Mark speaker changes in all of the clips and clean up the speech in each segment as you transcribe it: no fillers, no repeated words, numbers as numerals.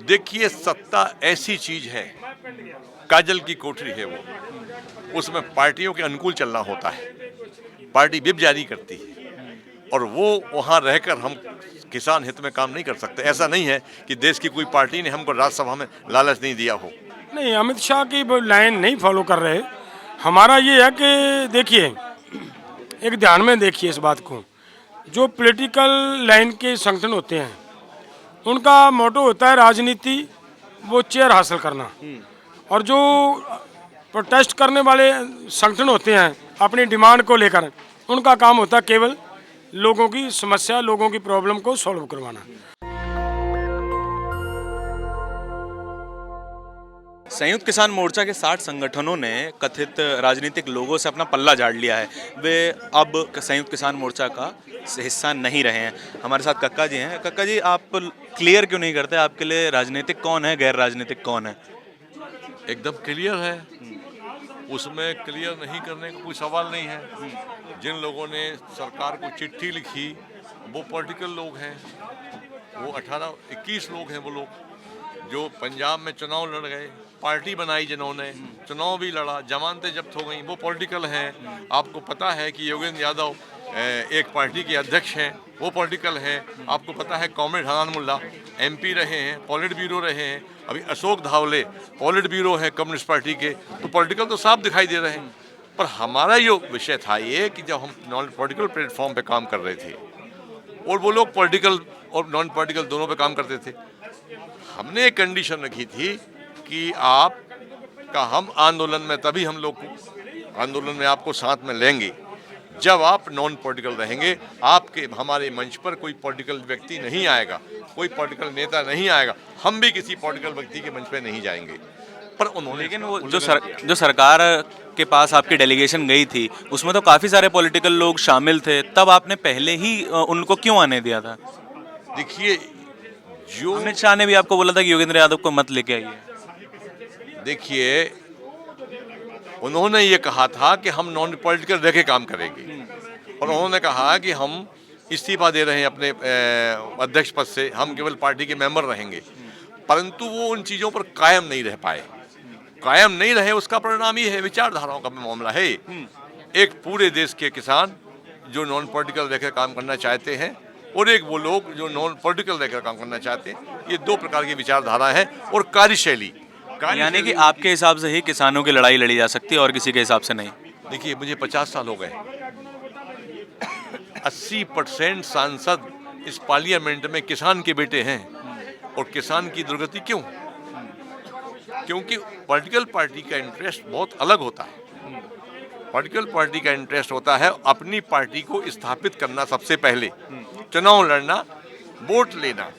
Speaker 1: देखिए, सत्ता ऐसी चीज है, काजल की कोठरी है वो, उसमें पार्टियों के अनुकूल चलना होता है। पार्टी व्हिप जारी करती है और वो वहाँ रहकर हम किसान हित में काम नहीं कर सकते। ऐसा नहीं है कि देश की कोई पार्टी ने हमको राज्यसभा में लालच नहीं दिया हो।
Speaker 2: नहीं, अमित शाह की वो लाइन नहीं फॉलो कर रहे। हमारा ये है कि देखिए, एक ध्यान में देखिए इस बात को, जो पॉलिटिकल लाइन के संगठन होते हैं उनका मोटो होता है राजनीति, वो चेयर हासिल करना। और जो प्रोटेस्ट करने वाले संगठन होते हैं अपनी डिमांड को लेकर, उनका काम होता है केवल लोगों की समस्या, लोगों की प्रॉब्लम को सॉल्व करवाना।
Speaker 3: संयुक्त किसान मोर्चा के 60 संगठनों ने कथित राजनीतिक लोगों से अपना पल्ला झाड़ लिया है। वे अब संयुक्त किसान मोर्चा का हिस्सा नहीं रहे हैं। हमारे साथ कक्का जी हैं। कक्का जी, आप क्लियर क्यों नहीं करते, आपके लिए राजनीतिक कौन है, गैर राजनीतिक कौन है?
Speaker 1: एकदम क्लियर है, उसमें क्लियर नहीं करने का कोई सवाल नहीं है। जिन लोगों ने सरकार को चिट्ठी लिखी वो पॉलिटिकल लोग हैं। वो 18-21 लोग हैं, वो लोग जो पंजाब में चुनाव लड़ गए, पार्टी बनाई जिन्होंने, चुनाव भी लड़ा, जमानतें जब्त हो गई, वो पॉलिटिकल हैं। आपको पता है कि योगेंद्र यादव एक पार्टी के अध्यक्ष हैं, वो पॉलिटिकल हैं। आपको पता है कॉमरेड हनान मुल्ला MP रहे हैं, पॉलिट ब्यूरो रहे हैं। अभी अशोक धावले पॉलिट ब्यूरो है कम्युनिस्ट पार्टी के। तो पॉलिटिकल तो साफ दिखाई दे रहे हैं। पर हमारा ये विषय था ये कि जब हम नॉन पॉलिटिकल प्लेटफॉर्म पे काम कर रहे थे और वो लोग पॉलिटिकल और नॉन पॉलिटिकल दोनों पे काम करते थे, हमने एक कंडीशन रखी थी कि आप का हम आंदोलन में, तभी हम लोग आंदोलन में आपको साथ में लेंगे जब आप नॉन पॉलिटिकल रहेंगे। आपके हमारे मंच पर कोई पॉलिटिकल व्यक्ति नहीं आएगा, कोई पॉलिटिकल नेता नहीं आएगा, हम भी किसी पॉलिटिकल व्यक्ति के मंच पे नहीं जाएंगे। पर उन्होंने,
Speaker 3: लेकिन वो जो सरकार के पास आपकी डेलीगेशन गई थी उसमें तो काफ़ी सारे पॉलिटिकल लोग शामिल थे, तब आपने पहले ही उनको क्यों आने दिया था?
Speaker 1: देखिए, जो
Speaker 3: अमित शाह ने भी आपको बोला था कि योगेंद्र यादव को मत लेके आइए।
Speaker 1: देखिए, उन्होंने ये कहा था कि हम नॉन पॉलिटिकल रह के काम करेंगे और उन्होंने कहा कि हम इस्तीफा दे रहे हैं अपने अध्यक्ष पद से, हम केवल पार्टी के मेंबर रहेंगे। परंतु वो उन चीज़ों पर कायम नहीं रह पाए। कायम नहीं रहे, उसका परिणाम ये है, विचारधाराओं का मामला है। एक पूरे देश के किसान जो नॉन पॉलिटिकल रहकर काम करना चाहते हैं और एक वो लोग जो नॉन पॉलिटिकल रहकर काम करना चाहते हैं। ये दो प्रकार की विचारधारा है और कार्यशैली।
Speaker 3: यानी कि आपके हिसाब से ही किसानों की लड़ाई लड़ी जा सकती है और किसी के हिसाब से नहीं?
Speaker 1: देखिए, मुझे 50 साल हो गए। 80% सांसद इस पार्लियामेंट में किसान के बेटे हैं। और किसान की दुर्गति क्यों? क्योंकि पॉलिटिकल पार्टी का इंटरेस्ट बहुत अलग होता है। पॉलिटिकल पार्टी का इंटरेस्ट होता है अपनी पार्टी को स्थापित करना, सबसे पहले चुनाव लड़ना, वोट लेना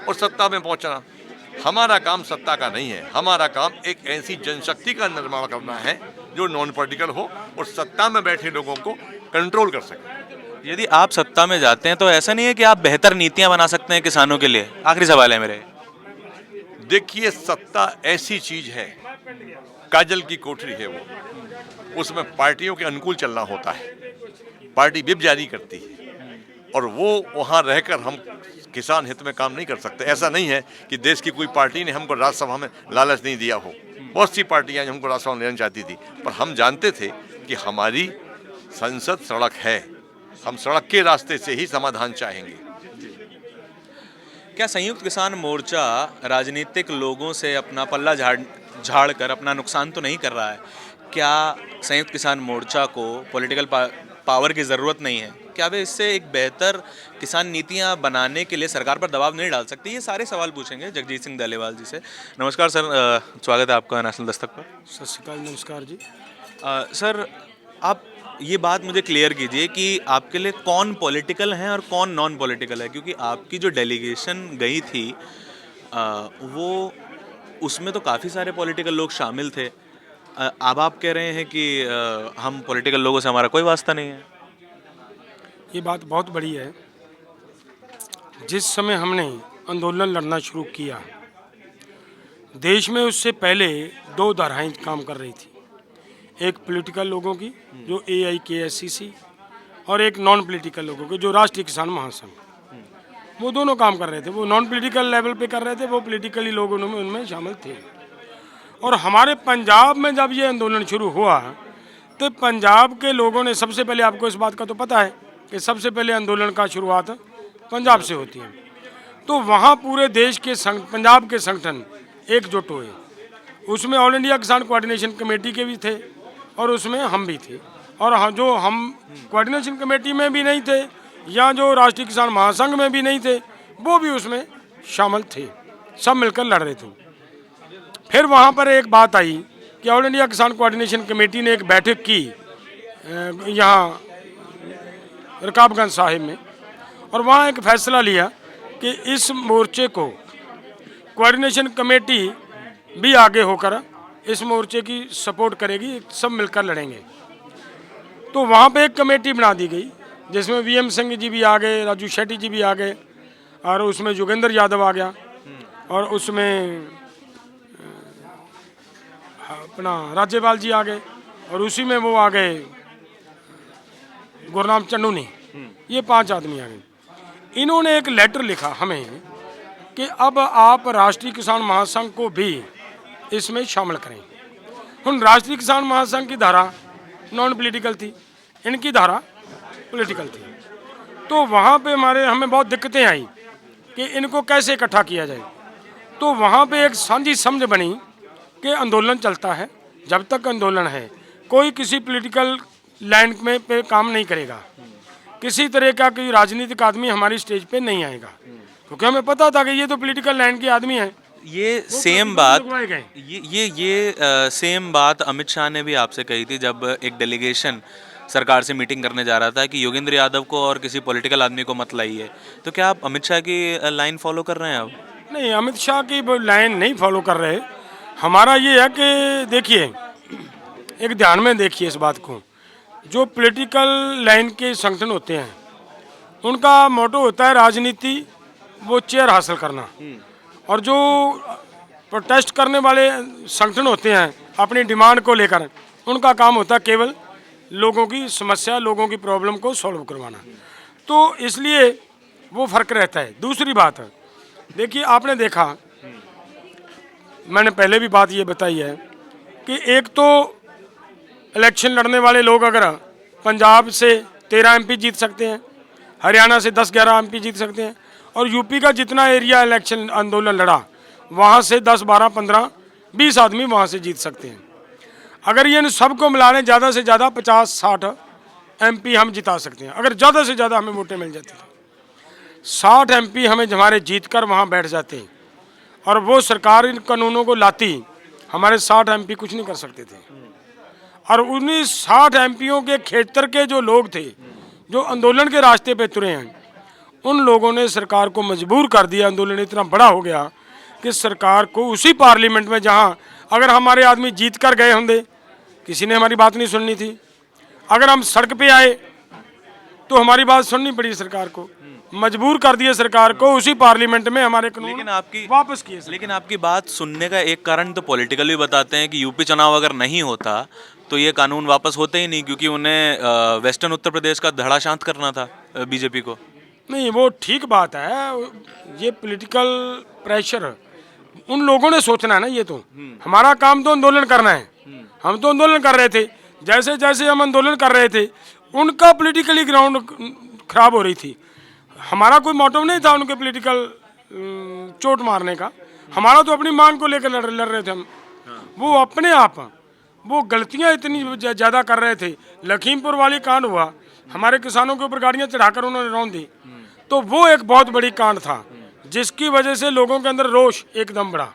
Speaker 1: और सत्ता में पहुंचना। हमारा काम सत्ता का नहीं है, हमारा काम एक ऐसी जनशक्ति का निर्माण करना है जो नॉन पॉलिटिकल हो और सत्ता में बैठे लोगों को कंट्रोल कर सके।
Speaker 3: यदि आप सत्ता में जाते हैं तो ऐसा नहीं है कि आप बेहतर नीतियां बना सकते हैं किसानों के लिए? आखिरी सवाल है मेरे।
Speaker 1: देखिए, सत्ता ऐसी चीज है, काजल की कोठरी है वो, उसमें पार्टियों के अनुकूल चलना होता है। पार्टी व्हिप जारी करती है और वो वहाँ रहकर हम किसान हित में काम नहीं कर सकते। ऐसा नहीं है कि देश की कोई पार्टी ने हमको राज्यसभा में लालच नहीं दिया हो। बहुत सी पार्टियां हमको राज्यसभा में लेना चाहती थी, पर हम जानते थे कि हमारी संसद सड़क है, हम सड़क के रास्ते से ही समाधान चाहेंगे।
Speaker 3: क्या संयुक्त किसान मोर्चा राजनीतिक लोगों से अपना पल्ला झाड़ कर अपना नुकसान तो नहीं कर रहा है? क्या संयुक्त किसान मोर्चा को पॉलिटिकल पावर की ज़रूरत नहीं है? क्या वे इससे एक बेहतर किसान नीतियां बनाने के लिए सरकार पर दबाव नहीं डाल सकती? ये सारे सवाल पूछेंगे जगजीत सिंह डलेवाल जी से। नमस्कार सर, स्वागत है आपका नेशनल दस्तक पर।
Speaker 2: सत श्री अकाल, नमस्कार जी।
Speaker 3: सर, आप ये बात मुझे क्लियर कीजिए कि आपके लिए कौन पॉलिटिकल है और कौन नॉन पॉलिटिकल है, क्योंकि आपकी जो डेलीगेशन गई थी वो उसमें तो काफ़ी सारे पॉलिटिकल लोग शामिल थे। अब आप कह रहे हैं कि हम पॉलिटिकल लोगों से हमारा कोई वास्ता नहीं है।
Speaker 2: ये बात बहुत बड़ी है। जिस समय हमने आंदोलन लड़ना शुरू किया, देश में उससे पहले दो धाराएं काम कर रही थी। एक पॉलिटिकल लोगों की जो AIKSCC और एक नॉन पॉलिटिकल लोगों की जो राष्ट्रीय किसान महासंघ। वो दोनों काम कर रहे थे। वो नॉन पॉलिटिकल लेवल पे कर रहे थे, वो पॉलिटिकली लोग उनमें शामिल थे। और हमारे पंजाब में जब ये आंदोलन शुरू हुआ तो पंजाब के लोगों ने, सबसे पहले आपको इस बात का तो पता है कि सबसे पहले आंदोलन का शुरुआत पंजाब से होती है। तो वहाँ पूरे देश के पंजाब के संगठन एकजुट हुए। उसमें ऑल इंडिया किसान कोऑर्डिनेशन कमेटी के भी थे और उसमें हम भी थे। और जो हम कोऑर्डिनेशन कमेटी में भी नहीं थे या जो राष्ट्रीय किसान महासंघ में भी नहीं थे, वो भी उसमें शामिल थे, सब मिलकर लड़ रहे थे। फिर वहाँ पर एक बात आई कि ऑल इंडिया किसान कोऑर्डिनेशन कमेटी ने एक बैठक की यहाँ रकाबगंज साहिब में, और वहाँ एक फैसला लिया कि इस मोर्चे को कोऑर्डिनेशन कमेटी भी आगे होकर इस मोर्चे की सपोर्ट करेगी, सब मिलकर लड़ेंगे। तो वहाँ पे एक कमेटी बना दी गई जिसमें वीएम सिंह जी भी आ गए, राजू शेट्टी जी भी आ गए, और उसमें योगेंद्र यादव आ गया, और उसमें अपना राज्यपाल जी आ गए, और उसी में वो आ गए गुरनाम चन्नूनी। ये 5 आदमी आ गए। इन्होंने एक लेटर लिखा हमें कि अब आप राष्ट्रीय किसान महासंघ को भी इसमें शामिल करें। हम राष्ट्रीय किसान महासंघ की धारा नॉन पॉलिटिकल थी, इनकी धारा पॉलिटिकल थी। तो वहाँ पे हमें बहुत दिक्कतें आई कि इनको कैसे इकट्ठा किया जाए। तो वहाँ पे एक साझी समझ बनी कि आंदोलन चलता है, जब तक आंदोलन है कोई किसी पॉलिटिकल लाइन में पे काम नहीं करेगा, किसी तरह का कोई राजनीतिक आदमी हमारी स्टेज पे नहीं आएगा, क्योंकि हमें पता था कि ये तो पॉलिटिकल लाइन के आदमी हैं।
Speaker 3: ये सेम बात सेम बात अमित शाह ने भी आपसे कही थी जब एक डेलीगेशन सरकार से मीटिंग करने जा रहा था कि योगेंद्र यादव को और किसी पॉलिटिकल आदमी को मत लाइए। तो क्या आप अमित शाह की लाइन फॉलो कर रहे हैं अब?
Speaker 2: नहीं, अमित शाह की लाइन नहीं फॉलो कर रहे। हमारा ये है कि देखिए, एक ध्यान में देखिए इस बात को, जो पॉलिटिकल लाइन के संगठन होते हैं उनका मोटो होता है राजनीति, वो चेयर हासिल करना, और जो प्रोटेस्ट करने वाले संगठन होते हैं अपनी डिमांड को लेकर, उनका काम होता है केवल लोगों की समस्या, लोगों की प्रॉब्लम को सॉल्व करवाना। तो इसलिए वो फर्क रहता है। दूसरी बात देखिए, आपने देखा, मैंने पहले भी बात ये बताई है कि एक तो इलेक्शन लड़ने वाले लोग अगर पंजाब से 13 एमपी जीत सकते हैं, हरियाणा से 10-11 एमपी जीत सकते हैं, और यूपी का जितना एरिया इलेक्शन आंदोलन लड़ा वहाँ से 10, 12, 15, 20 आदमी वहाँ से जीत सकते हैं। अगर ये इन सबको मिला लें, ज़्यादा से ज़्यादा 50-60 एमपी हम जिता सकते हैं। अगर ज़्यादा से ज़्यादा हमें वोटें मिल जाती हैं, 60 एमपी हमें हमारे जीत कर वहाँ बैठ जाते हैं, और वो सरकार इन कानूनों को लाती, हमारे 60 एमपी कुछ नहीं कर सकते थे। और उन्हीं 60 एमपीओं के क्षेत्र के जो लोग थे जो आंदोलन के रास्ते पे तुरे हैं, उन लोगों ने सरकार को मजबूर कर दिया। आंदोलन इतना बड़ा हो गया कि सरकार को उसी पार्लियामेंट में, जहाँ अगर हमारे आदमी जीत कर गए होंगे, किसी ने हमारी बात नहीं सुननी थी। अगर हम सड़क पे आए तो हमारी बात सुननी पड़ी, सरकार को मजबूर कर दिया सरकार को उसी पार्लियामेंट में हमारे कानून वापस किए।
Speaker 3: लेकिन आपकी बात सुनने का एक कारण तो पॉलिटिकल भी बताते हैं कि यूपी चुनाव अगर नहीं होता तो ये कानून वापस होते ही नहीं, क्योंकि उन्हें वेस्टर्न उत्तर प्रदेश का धड़ा शांत करना था बीजेपी को।
Speaker 2: नहीं, वो ठीक बात है। ये पॉलिटिकल प्रेशर उन लोगों ने सोचना है ना। ये तो हमारा काम तो आंदोलन करना है। हम तो आंदोलन कर रहे थे, जैसे जैसे हम आंदोलन कर रहे थे उनका पॉलिटिकली ग्राउंड खराब हो रही थी। हमारा कोई मोटिव नहीं था उनके पॉलिटिकल चोट मारने का। हमारा तो अपनी मांग को लेकर लड़ रहे थे हम। वो अपने आप वो गलतियां इतनी ज़्यादा कर रहे थे। लखीमपुर वाली कांड हुआ, हमारे किसानों के ऊपर गाड़ियां चढ़ाकर उन्होंने रौंद दी, तो वो एक बहुत बड़ी कांड था जिसकी वजह से लोगों के अंदर रोष एकदम बढ़ा।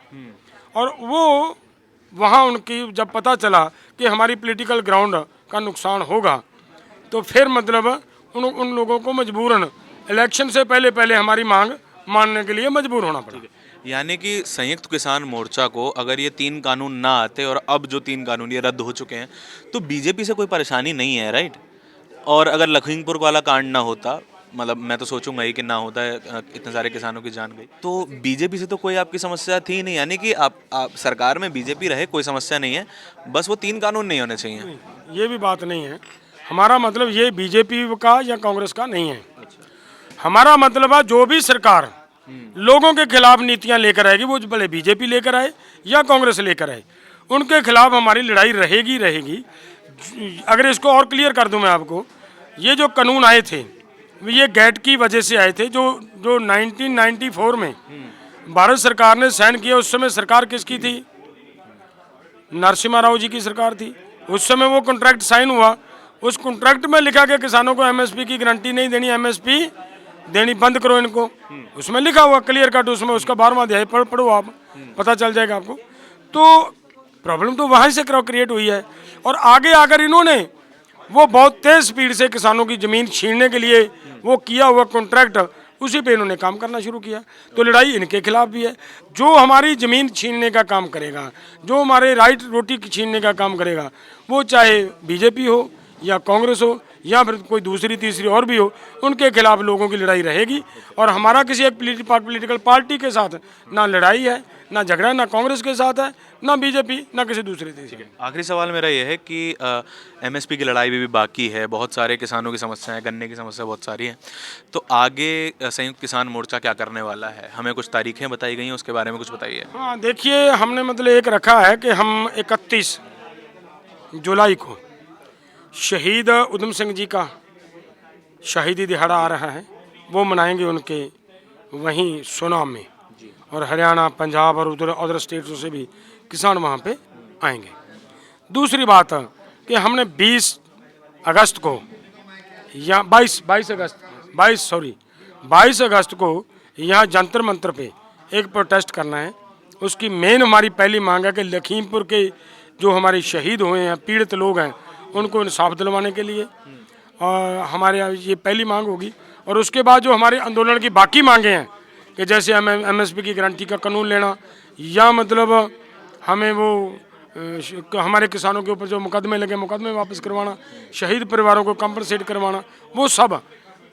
Speaker 2: और वो वहाँ उनकी जब पता चला कि हमारी पॉलिटिकल ग्राउंड का नुकसान होगा, तो फिर मतलब उन लोगों को मजबूरन इलेक्शन से पहले हमारी मांग मानने के लिए मजबूर होना पड़ा।
Speaker 3: यानी कि संयुक्त किसान मोर्चा को अगर ये 3 कानून ना आते और अब जो 3 कानून ये रद्द हो चुके हैं तो बीजेपी से कोई परेशानी नहीं है, राइट? और अगर लखीमपुर वाला कांड ना होता, मतलब मैं तो सोचूंगा ही कि ना होता है, इतने सारे किसानों की जान गई, तो बीजेपी से तो कोई आपकी समस्या थी नहीं। यानी कि आप सरकार में बीजेपी रहे कोई समस्या नहीं है, बस वो 3 कानून नहीं होने चाहिए।
Speaker 2: ये भी बात नहीं है। हमारा मतलब ये बीजेपी का या कांग्रेस का नहीं है। हमारा मतलब है जो भी सरकार लोगों के खिलाफ नीतियां लेकर आएगी, वो भले बीजेपी लेकर आए या कांग्रेस लेकर आए, उनके खिलाफ हमारी लड़ाई रहेगी रहेगी। अगर इसको और क्लियर कर दूं मैं आपको, ये जो कानून आए थे ये गैट की वजह से आए थे, जो 1994 में भारत सरकार ने साइन किया। उस समय सरकार किसकी थी? नरसिम्हा राव जी की सरकार थी। उस समय वो कॉन्ट्रैक्ट साइन हुआ, उस कॉन्ट्रैक्ट में लिखा गया किसानों को एमएसपी की गारंटी नहीं देनी, एमएसपी देनी बंद करो इनको। उसमें लिखा हुआ क्लियर कट, उसमें उसका 12वां अध्याय पढ़ो आप, पता चल जाएगा आपको। तो प्रॉब्लम तो वहाँ से क्रिएट हुई है। और आगे आकर इन्होंने वो बहुत तेज स्पीड से किसानों की ज़मीन छीनने के लिए वो किया हुआ कॉन्ट्रैक्ट, उसी पे इन्होंने काम करना शुरू किया। तो लड़ाई इनके खिलाफ भी है। जो हमारी ज़मीन छीनने का काम करेगा, जो हमारे राइट रोटी छीनने का काम करेगा, वो चाहे बीजेपी हो या कांग्रेस हो या फिर कोई दूसरी तीसरी और भी हो, उनके खिलाफ लोगों की लड़ाई रहेगी। और हमारा किसी एक पॉलिटिकल पार्टी के साथ ना लड़ाई है, ना झगड़ा, ना कांग्रेस के साथ है, ना बीजेपी, ना किसी दूसरे तीसरे।
Speaker 3: आखिरी सवाल मेरा यह है कि एमएसपी की लड़ाई भी बाकी है, बहुत सारे किसानों की समस्याएं, गन्ने की समस्या बहुत सारी हैं। तो आगे संयुक्त किसान मोर्चा क्या करने वाला है? हमें कुछ तारीखें बताई गई हैं, उसके बारे में कुछ बताइए।
Speaker 2: हाँ देखिए, हमने मतलब एक रखा है कि हम 31 जुलाई को शहीद उधम सिंह जी का शहीदी दिहाड़ा आ रहा है, वो मनाएंगे उनके वहीं सोनाम में। और हरियाणा, पंजाब और उधर अदर स्टेट्स से भी किसान वहाँ पे आएंगे। दूसरी बात कि हमने 20 अगस्त को या 22 अगस्त को यहाँ जंतर मंतर पे एक प्रोटेस्ट करना है। उसकी मेन हमारी पहली मांग है कि लखीमपुर के जो हमारे शहीद हुए हैं, पीड़ित लोग हैं, उनको इंसाफ दिलवाने के लिए और हमारे ये पहली मांग होगी। और उसके बाद जो हमारे आंदोलन की बाकी मांगे हैं कि जैसे हमें एमएसपी की गारंटी का कानून लेना, या मतलब हमें वो हमारे किसानों के ऊपर जो मुकदमे लगे मुकदमे वापस करवाना, शहीद परिवारों को कंपनसेट करवाना, वो सब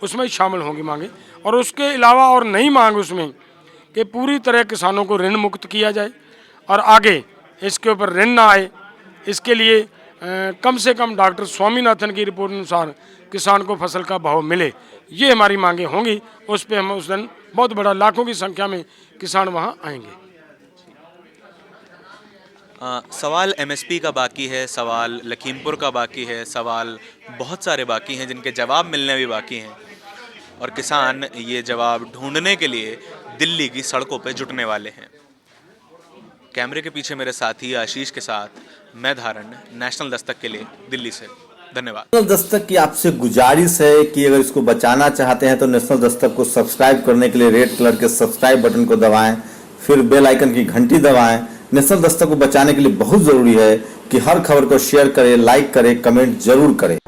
Speaker 2: उसमें शामिल होंगी मांगे। और उसके अलावा और नई मांग उसमें कि पूरी तरह किसानों को ऋण मुक्त किया जाए और आगे इसके ऊपर ऋण ना आए, इसके लिए कम से कम डॉक्टर स्वामीनाथन की रिपोर्ट अनुसार किसान को फसल का भाव मिले। ये हमारी मांगे होंगी। उस पर हम उस दिन बहुत बड़ा लाखों की संख्या में किसान वहाँ आएंगे।
Speaker 3: सवाल एमएसपी का बाकी है, सवाल लखीमपुर का बाकी है, सवाल बहुत सारे बाकी हैं जिनके जवाब मिलने भी बाकी हैं। और किसान ये जवाब ढूंढने के लिए दिल्ली की सड़कों पे जुटने वाले हैं। कैमरे के पीछे मेरे साथी आशीष के साथ मैं धारण, नेशनल दस्तक के लिए दिल्ली से। धन्यवाद।
Speaker 4: नेशनल दस्तक की आपसे गुजारिश है कि अगर इसको बचाना चाहते हैं तो नेशनल दस्तक को सब्सक्राइब करने के लिए रेड कलर के सब्सक्राइब बटन को दबाएं, फिर बेल आइकन की घंटी दबाएं। नेशनल दस्तक को बचाने के लिए बहुत जरूरी है कि हर खबर को शेयर करें, लाइक करें, कमेंट जरूर करें।